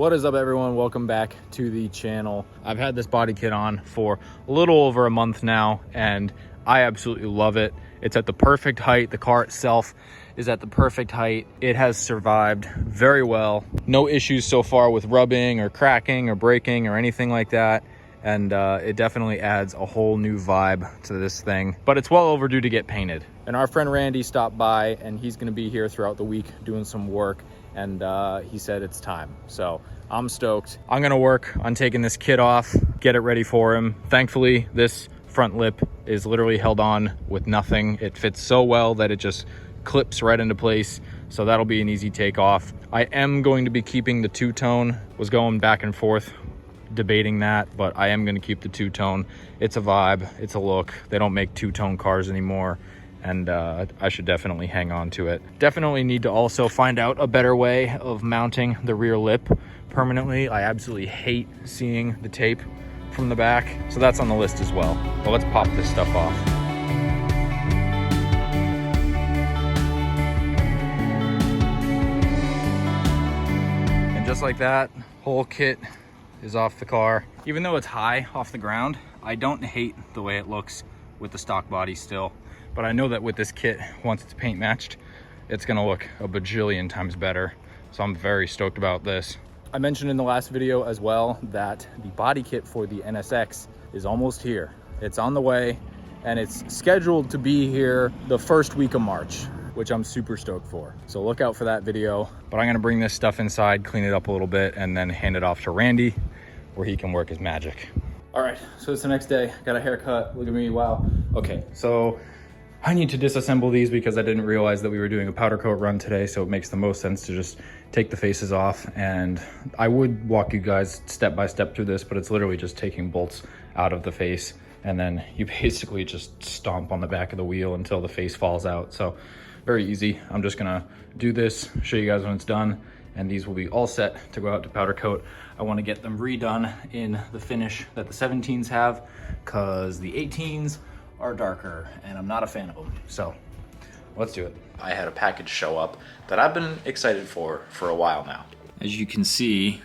What is up, everyone? Welcome back to the channel. I've had this body kit on for a little over a month now, and I absolutely love it. It's at the perfect height. The car itself is at the perfect height. It has survived very well. No issues so far with rubbing or cracking or breaking or anything like that. And it definitely adds a whole new vibe to this thing, but it's well overdue to get painted. And our friend Randy stopped by, and he's gonna be here throughout the week doing some work, and he said it's time. So I'm stoked. I'm gonna work on taking this kit off, get it ready for him. Thankfully, this front lip is literally held on with nothing. It fits so well that it just clips right into place. So that'll be an easy take off. I am going to be keeping the two-tone. Was going back and forth debating that, but I am going to keep the two-tone. It's a vibe, it's a look. They don't make two-tone cars anymore, and I should definitely hang on to it. Definitely need to also find out a better way of mounting the rear lip permanently. I absolutely hate seeing the tape from the back, so that's on the list as well. But let's pop this stuff off. And just like that, whole kit is off the car. Even though it's high off the ground, I don't hate the way it looks with the stock body still. But I know that with this kit, once it's paint matched, it's gonna look a bajillion times better. So I'm very stoked about this. I mentioned in the last video as well that the body kit for the NSX is almost here. It's on the way, and it's scheduled to be here the first week of March, which I'm super stoked for. So look out for that video. But I'm gonna bring this stuff inside, clean it up a little bit, and then hand it off to Randy, where he can work his magic. All right, so it's the next day. Got a haircut, look at me, wow. Okay, so I need to disassemble these because I didn't realize that we were doing a powder coat run today, so it makes the most sense to just take the faces off. And I would walk you guys step by step through this, but it's literally just taking bolts out of the face, and then you basically just stomp on the back of the wheel until the face falls out. So very easy. I'm just gonna do this, show you guys when it's done, and these will be all set to go out to powder coat. I wanna get them redone in the finish that the 17s have, because the 18s are darker, and I'm not a fan of them. So let's do it. I had a package show up that I've been excited for a while now. As you can see,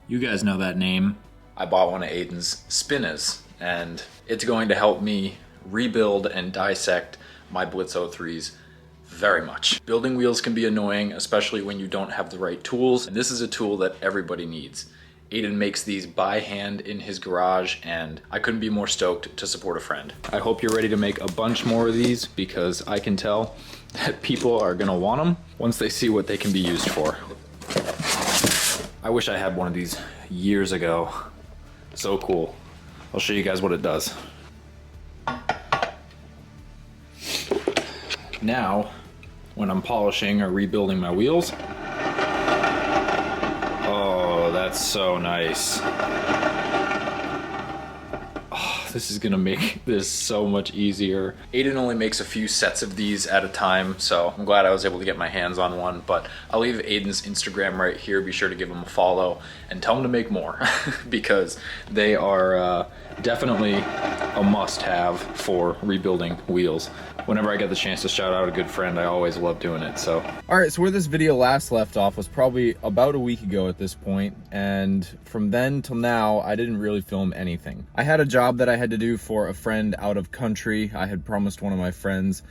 you guys know that name. I bought one of Aiden's spinners, and it's going to help me rebuild and dissect my Blitz 03s very much. Building wheels can be annoying, especially when you don't have the right tools, and this is a tool that everybody needs. Aiden makes these by hand in his garage, and I couldn't be more stoked to support a friend. I hope you're ready to make a bunch more of these, because I can tell that people are gonna want them once they see what they can be used for. I wish I had one of these years ago. So cool. I'll show you guys what it does. Now, when I'm polishing or rebuilding my wheels, oh, that's so nice. Oh, this is gonna make this so much easier. Aiden only makes a few sets of these at a time, so I'm glad I was able to get my hands on one, but I'll leave Aiden's Instagram right here. Be sure to give him a follow and tell him to make more because they are definitely a must-have for rebuilding wheels. Whenever I get the chance to shout out a good friend, I always love doing it, so. All right, so where this video last left off was probably about a week ago at this point, and from then till now, I didn't really film anything. I had a job that I had to do for a friend out of country. I had promised one of my friends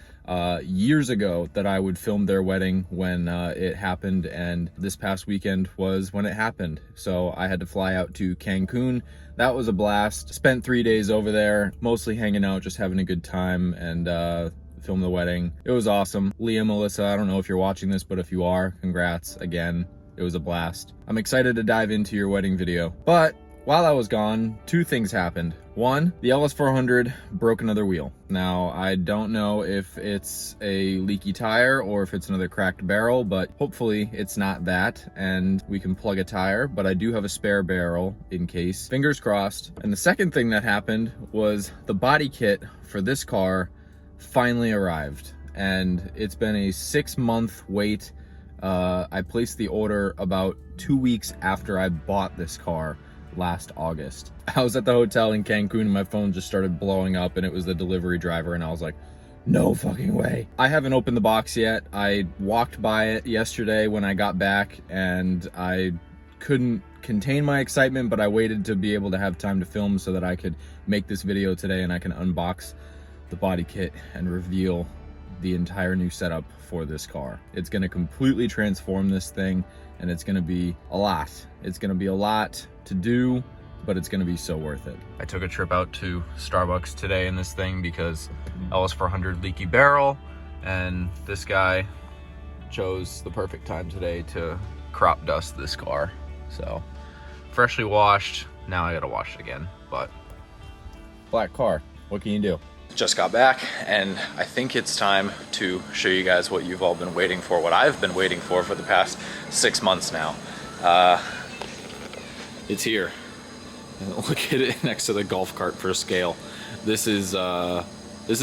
years ago that I would film their wedding when it happened, and this past weekend was when it happened. So I had to fly out to Cancun. That was a blast. Spent 3 days over there, mostly hanging out, just having a good time, and film the wedding. It was awesome. Leah, Melissa, I don't know if you're watching this, but if you are, congrats again. It was a blast. I'm excited to dive into your wedding video. But while I was gone, two things happened. One, the LS400 broke another wheel. Now, I don't know if it's a leaky tire or if it's another cracked barrel, but hopefully it's not that and we can plug a tire, but I do have a spare barrel in case. Fingers crossed. And the second thing that happened was the body kit for this car finally arrived, and it's been a 6-month wait. I placed the order about 2 weeks after I bought this car last August. I was at the hotel in Cancun and my phone just started blowing up, and it was the delivery driver, and I was like, no fucking way. I haven't opened the box yet. I walked by it yesterday when I got back, and I couldn't contain my excitement, but I waited to be able to have time to film so that I could make this video today and I can unbox the body kit and reveal the entire new setup for this car. It's gonna completely transform this thing, and it's gonna be a lot. It's gonna be a lot to do, but it's gonna be so worth it. I took a trip out to Starbucks today in this thing because LS400 leaky barrel, and this guy chose the perfect time today to crop dust this car. So freshly washed, now I gotta wash it again, but black car, what can you do? Just got back, and I think it's time to show you guys what you've all been waiting for, what I've been waiting for the past 6 months now. It's here. Look at it next to the golf cart for scale. This is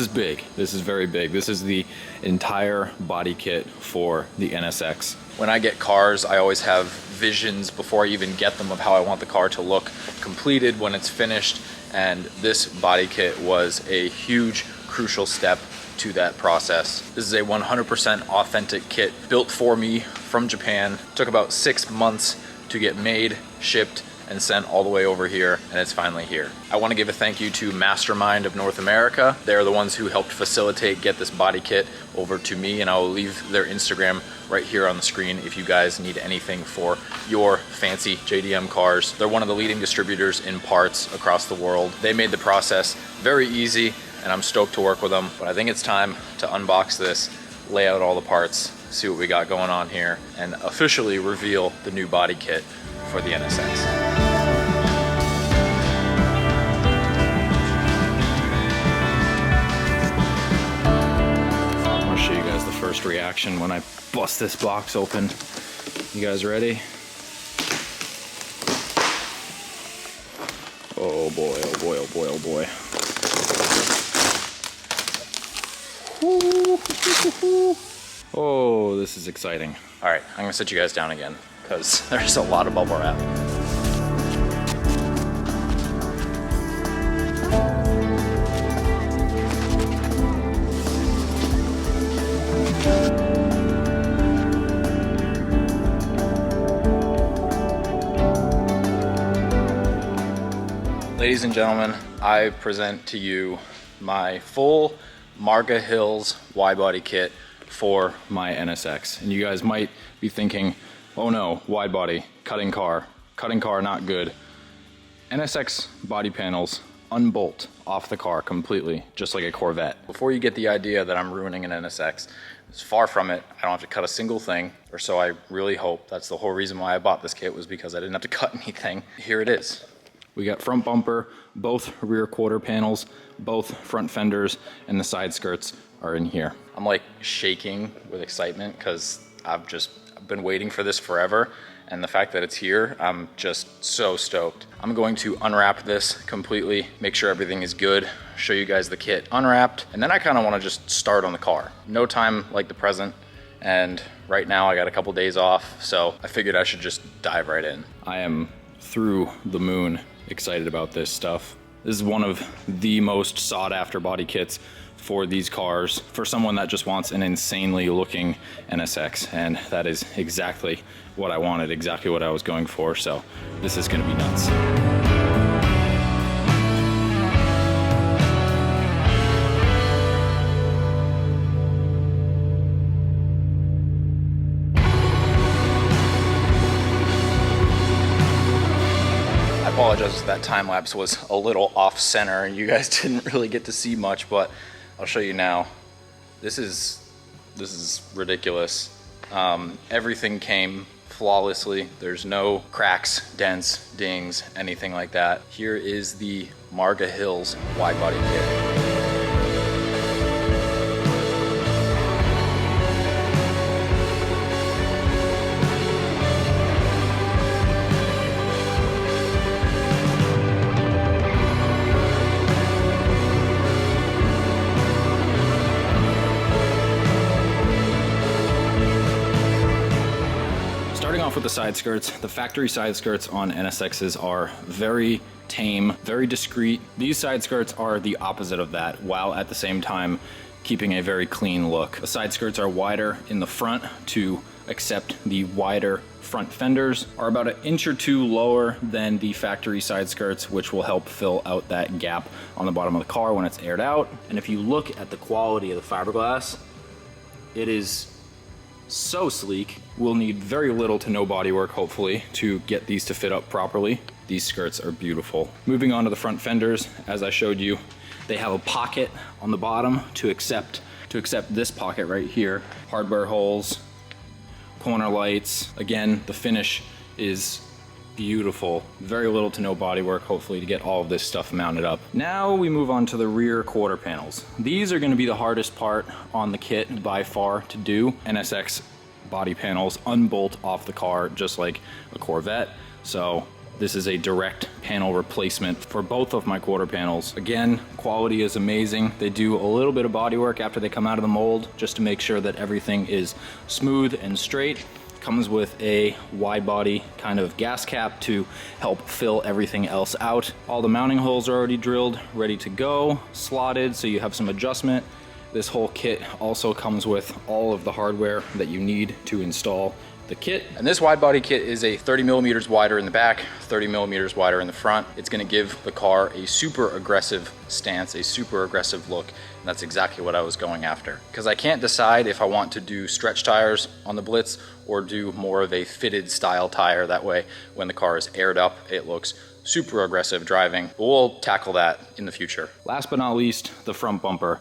big. This is very big. This is the entire body kit for the NSX. When I get cars, I always have visions before I even get them of how I want the car to look completed when it's finished. And this body kit was a huge, crucial step to that process. This is a 100% authentic kit built for me from Japan. Took about 6 months to get made, shipped, and sent all the way over here, and it's finally here. I want to give a thank you to Mastermind of North America. They're the ones who helped facilitate get this body kit over to me, and I will leave their Instagram right here on the screen if you guys need anything for your fancy JDM cars. They're one of the leading distributors in parts across the world. They made the process very easy, and I'm stoked to work with them. But I think it's time to unbox this, lay out all the parts, see what we got going on here, and officially reveal the new body kit for the NSX. Show you guys the first reaction when I bust this box open. You guys ready? Oh boy, oh boy, oh boy, oh boy. Oh, this is exciting. All right, I'm gonna sit you guys down again because there's a lot of bubble wrap. Ladies and gentlemen, I present to you my full Marga Hills wide-body kit for my NSX. And you guys might be thinking, oh no, wide body, cutting car not good. NSX body panels unbolt off the car completely, just like a Corvette. Before you get the idea that I'm ruining an NSX, it's far from it. I don't have to cut a single thing, or so I really hope. That's the whole reason why I bought this kit, was because I didn't have to cut anything. Here it is. We got front bumper, both rear quarter panels, both front fenders, and the side skirts are in here. I'm like shaking with excitement because I've been waiting for this forever, and the fact that it's here, I'm just so stoked. I'm going to unwrap this completely, make sure everything is good, show you guys the kit unwrapped, and then I kind of want to just start on the car. No time like the present, and right now I got a couple days off, so I figured I should just dive right in. I am through the moon excited about this stuff. This is one of the most sought after body kits for these cars, for someone that just wants an insanely looking NSX, and that is exactly what I wanted, exactly what I was going for, so this is gonna be nuts. I apologize if that time lapse was a little off center and you guys didn't really get to see much, but I'll show you now. This is ridiculous. Everything came flawlessly. There's no cracks, dents, dings, anything like that. Here is the Marga Hills wide body kit. With the side skirts, the factory side skirts on NSXs are very tame, very discreet. These side skirts are the opposite of that, while at the same time keeping a very clean look. The side skirts are wider in the front to except the wider front fenders are about 1 or 2 inches lower than the factory side skirts, which will help fill out that gap on the bottom of the car when it's aired out. And if you look at the quality of the fiberglass, it is so sleek. We'll need very little to no bodywork, hopefully, to get these to fit up properly. These skirts are beautiful. Moving on to the front fenders, as I showed you, they have a pocket on the bottom to accept this pocket right here. Hardware holes, corner lights. Again, the finish is beautiful. Very little to no bodywork, hopefully, to get all of this stuff mounted up. Now we move on to the rear quarter panels. These are gonna be the hardest part on the kit by far to do. NSX body panels unbolt off the car just like a Corvette. So this is a direct panel replacement for both of my quarter panels. Again, quality is amazing. They do a little bit of bodywork after they come out of the mold just to make sure that everything is smooth and straight. Comes with a wide body kind of gas cap to help fill everything else out. All the mounting holes are already drilled, ready to go, slotted, so you have some adjustment. This whole kit also comes with all of the hardware that you need to install the kit. And this wide body kit is a 30 millimeters wider in the back, 30 millimeters wider in the front. It's gonna give the car a super aggressive stance, a super aggressive look. And that's exactly what I was going after. Because I can't decide if I want to do stretch tires on the Blitz or do more of a fitted style tire. That way, when the car is aired up, it looks super aggressive driving. But we'll tackle that in the future. Last but not least, the front bumper.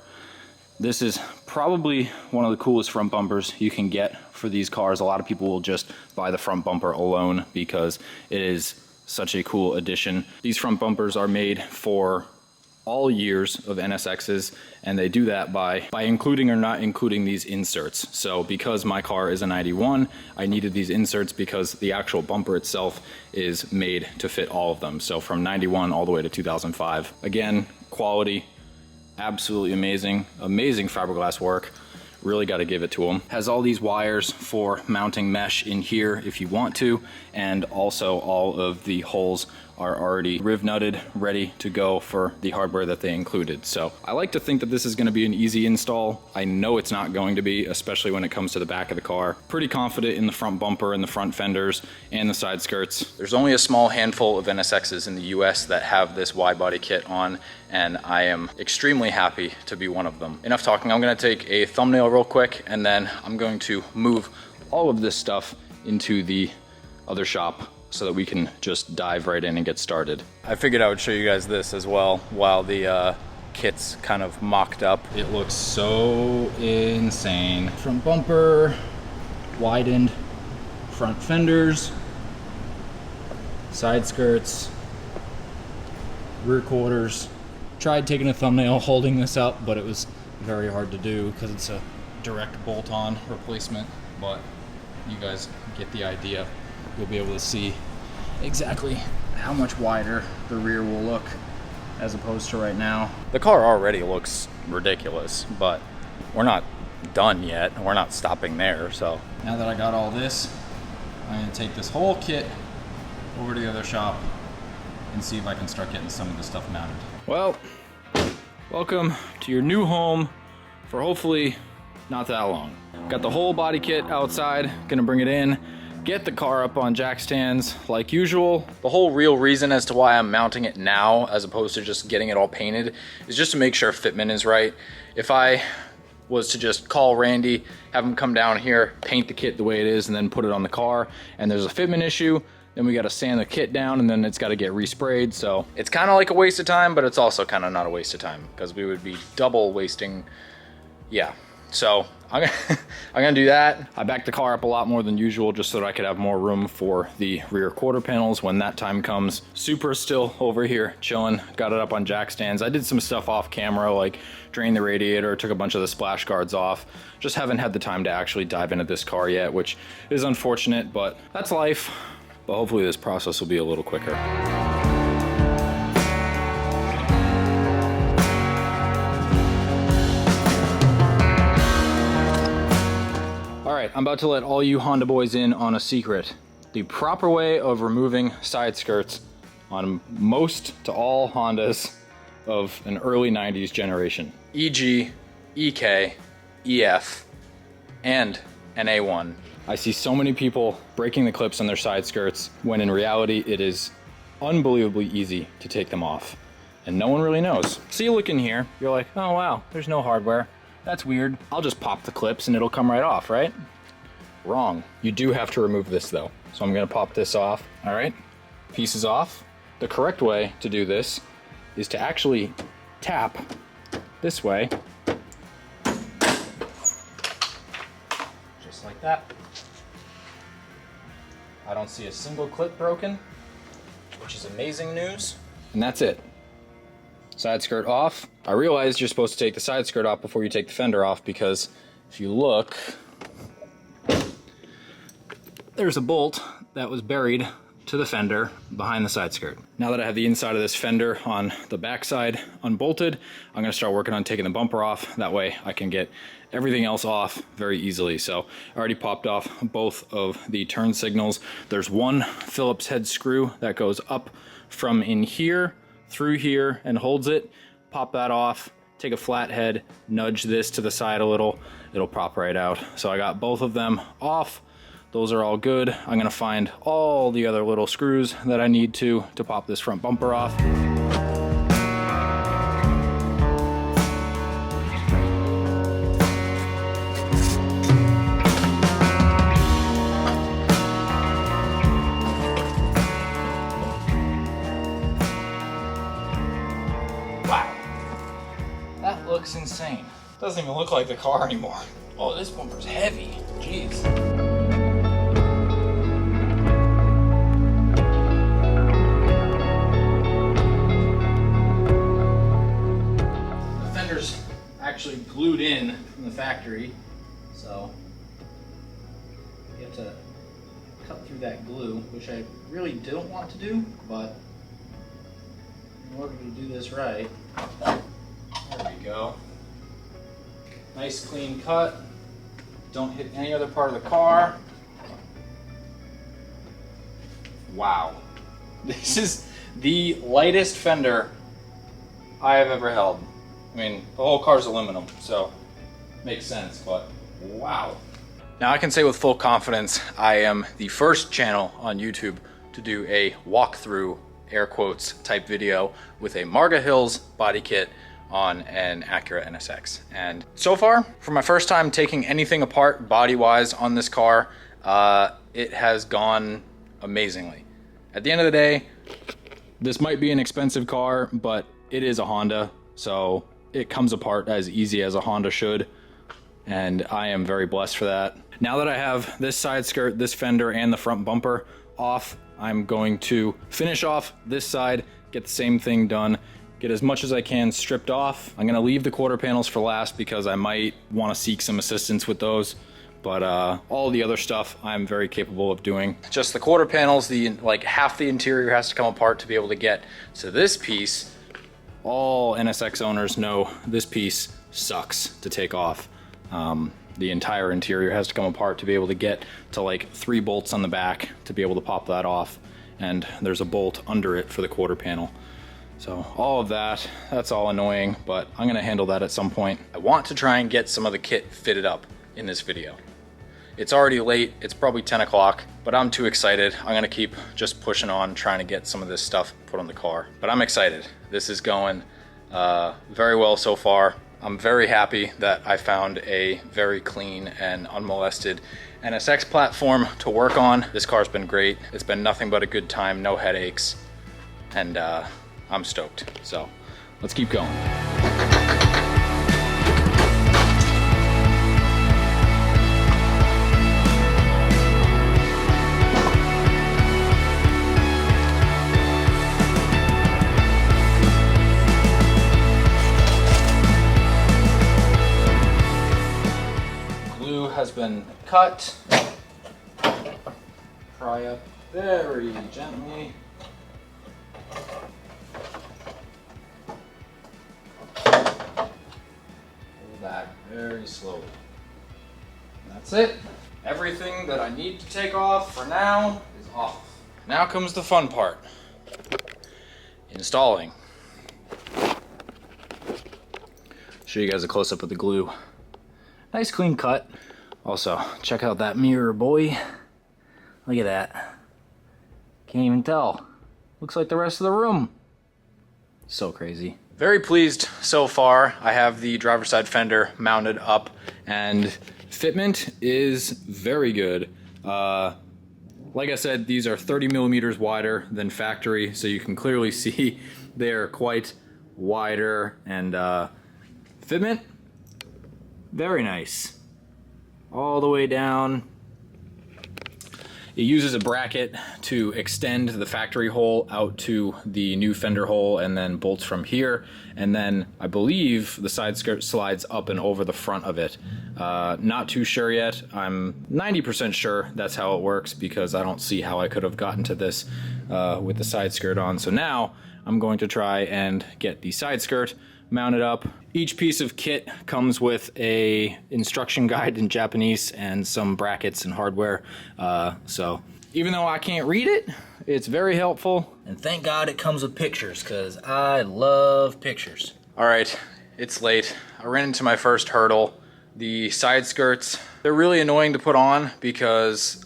This is probably one of the coolest front bumpers you can get for these cars. A lot of people will just buy the front bumper alone because it is such a cool addition. These front bumpers are made for all years of NSXs, and they do that by including or not including these inserts. So because my car is a 91, I needed these inserts because the actual bumper itself is made to fit all of them. So from 91 all the way to 2005. Again, quality, absolutely amazing. Amazing fiberglass work. Really got to give it to them. Has all these wires for mounting mesh in here if you want to, and also all of the holes are already riv nutted, ready to go for the hardware that they included. So I like to think that this is going to be an easy install. I know it's not going to be, especially when it comes to the back of the car. Pretty confident in the front bumper and the front fenders and the side skirts. There's only a small handful of NSXs in the US that have this wide body kit on, and I am extremely happy to be one of them. Enough talking, I'm gonna take a thumbnail real quick, and then I'm going to move all of this stuff into the other shop so that we can just dive right in and get started. I figured I would show you guys this as well while the kit's kind of mocked up. It looks so insane. Front bumper, widened front fenders, side skirts, rear quarters. Tried taking a thumbnail holding this up, but it was very hard to do because it's a direct bolt-on replacement, but you guys get the idea. You'll be able to see exactly how much wider the rear will look as opposed to right now. The car already looks ridiculous, but we're not done yet. We're not stopping there. So now that I got all this, I'm gonna take this whole kit over to the other shop and see if I can start getting some of this stuff mounted. Well, welcome to your new home for hopefully not that long. Got the whole body kit outside, gonna bring it in, get the car up on jack stands like usual. The whole real reason as to why I'm mounting it now as opposed to just getting it all painted is just to make sure fitment is right. If I was to just call Randy, have him come down here, paint the kit the way it is, and then put it on the car, and there's a fitment issue, then we gotta sand the kit down, and then it's gotta get resprayed. So it's kind of like a waste of time, but it's also kind of not a waste of time because we would be double wasting. Yeah, so I'm gonna do that. I backed the car up a lot more than usual just so that I could have more room for the rear quarter panels when that time comes. Supra's still over here chilling, got it up on jack stands. I did some stuff off camera, like drained the radiator, took a bunch of the splash guards off. Just haven't had the time to actually dive into this car yet, which is unfortunate, but that's life. But hopefully this process will be a little quicker. All right, I'm about to let all you Honda boys in on a secret. The proper way of removing side skirts on most to all Hondas of an early 90s generation. EG, EK, EF, and an A1 I see so many people breaking the clips on their side skirts when in reality it is unbelievably easy to take them off. And no one really knows. So you look in here, you're like, oh wow, there's no hardware. That's weird. I'll just pop the clips and it'll come right off, right? Wrong. You do have to remove this though. So I'm gonna pop this off. All right, piece is off. The correct way to do this is to actually tap this way. Just like that. I don't see a single clip broken, which is amazing news. And that's it. Side skirt off. I realized you're supposed to take the side skirt off before you take the fender off, because if you look, there's a bolt that was buried to the fender behind the side skirt. Now that I have the inside of this fender on the back side unbolted, I'm gonna start working on taking the bumper off. That way I can get everything else off very easily. So I already popped off both of the turn signals. There's one Phillips head screw that goes up from in here through here and holds it. Pop that off, take a flathead, nudge this to the side a little, it'll pop right out. So I got both of them off. Those are all good. I'm gonna find all the other little screws that I need to pop this front bumper off. That looks insane. Doesn't even look like the car anymore. Oh, this bumper's heavy. Jeez. The fender's actually glued in from the factory, so you have to cut through that glue, which I really don't want to do, but in order to do this right, there we go. Nice clean cut. Don't hit any other part of the car. Wow. This is the lightest fender I have ever held. I mean, the whole car's aluminum, so makes sense, but wow. Now I can say with full confidence, I am the first channel on YouTube to do a walkthrough, air quotes, type video with a Marga Hills body kit on an Acura NSX. And so far, for my first time taking anything apart body-wise on this car, it has gone amazingly. At the end of the day, this might be an expensive car, but it is a Honda, so it comes apart as easy as a Honda should, and I am very blessed for that. Now that I have this side skirt, this fender, and the front bumper off, I'm going to finish off this side, get the same thing done, get as much as I can stripped off. I'm gonna leave the quarter panels for last because I might wanna seek some assistance with those, but all the other stuff I'm very capable of doing. Just the quarter panels, like half the interior has to come apart to be able to get to this piece. All NSX owners know this piece sucks to take off. The entire interior has to come apart to be able to get to like 3 bolts on the back to be able to pop that off, and there's a bolt under it for the quarter panel. So all of that's all annoying, but I'm gonna handle that at some point. I want to try and get some of the kit fitted up in this video. It's already late, it's probably 10 o'clock, but I'm too excited. I'm gonna keep just pushing on, trying to get some of this stuff put on the car. But I'm excited. This is going very well so far. I'm very happy that I found a very clean and unmolested NSX platform to work on. This car's been great. It's been nothing but a good time, no headaches, and I'm stoked. So let's keep going. Glue has been cut. Pry up very gently. Back very slowly. And that's it. Everything that I need to take off for now is off. Now comes the fun part. Installing. Show you guys a close-up of the glue. Nice clean cut. Also, check out that mirror, boy. Look at that. Can't even tell. Looks like the rest of the room. So crazy. Very pleased so far. I have the driver's side fender mounted up and fitment is very good. Like I said, these are 30 millimeters wider than factory, so you can clearly see they're quite wider, and fitment, very nice. All the way down. It uses a bracket to extend the factory hole out to the new fender hole and then bolts from here. And then I believe the side skirt slides up and over the front of it. Not too sure yet. I'm 90% sure that's how it works because I don't see how I could have gotten to this with the side skirt on. So now I'm going to try and get the side skirt mounted up. Each piece of kit comes with a instruction guide in Japanese and some brackets and hardware. So even though I can't read it, it's very helpful. And thank God it comes with pictures because I love pictures. All right, it's late. I ran into my first hurdle. The side skirts, they're really annoying to put on because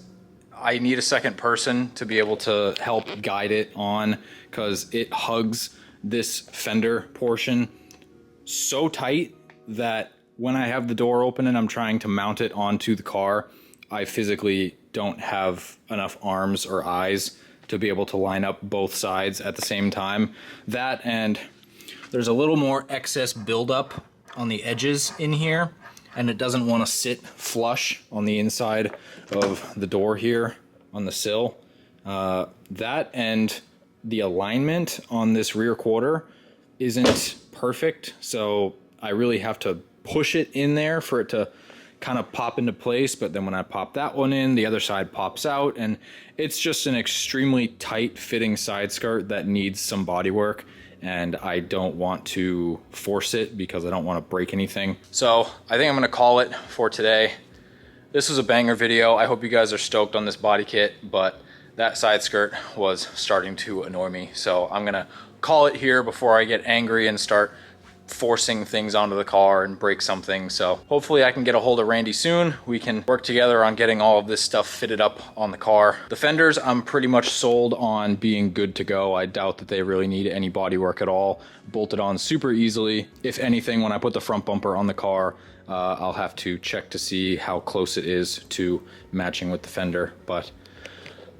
I need a second person to be able to help guide it on because it hugs this fender portion so tight that when I have the door open and I'm trying to mount it onto the car, I physically don't have enough arms or eyes to be able to line up both sides at the same time. That, and there's a little more excess buildup on the edges in here, and it doesn't want to sit flush on the inside of the door here on the sill. That and the alignment on this rear quarter isn't perfect, so I really have to push it in there for it to kind of pop into place. But then when I pop that one in, the other side pops out, and it's just an extremely tight fitting side skirt that needs some body work, and I don't want to force it because I don't want to break anything. So I think I'm gonna call it for today. This was a banger video. I hope you guys are stoked on this body kit, but that side skirt was starting to annoy me, so I'm gonna call it here before I get angry and start forcing things onto the car and break something. So hopefully I can get a hold of Randy soon. We can work together on getting all of this stuff fitted up on the car. The fenders, I'm pretty much sold on being good to go. I doubt that they really need any body work at all. Bolted on super easily. If anything, when I put the front bumper on the car, I'll have to check to see how close it is to matching with the fender, but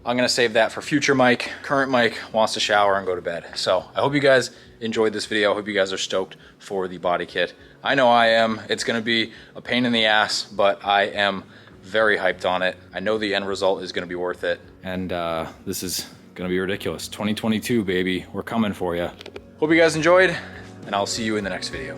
I'm gonna save that for future Mike. Current Mike wants to shower and go to bed. So I hope you guys enjoyed this video. I hope you guys are stoked for the body kit. I know I am. It's gonna be a pain in the ass, but I am very hyped on it. I know the end result is gonna be worth it. And this is gonna be ridiculous. 2022, baby. We're coming for you. Hope you guys enjoyed, and I'll see you in the next video.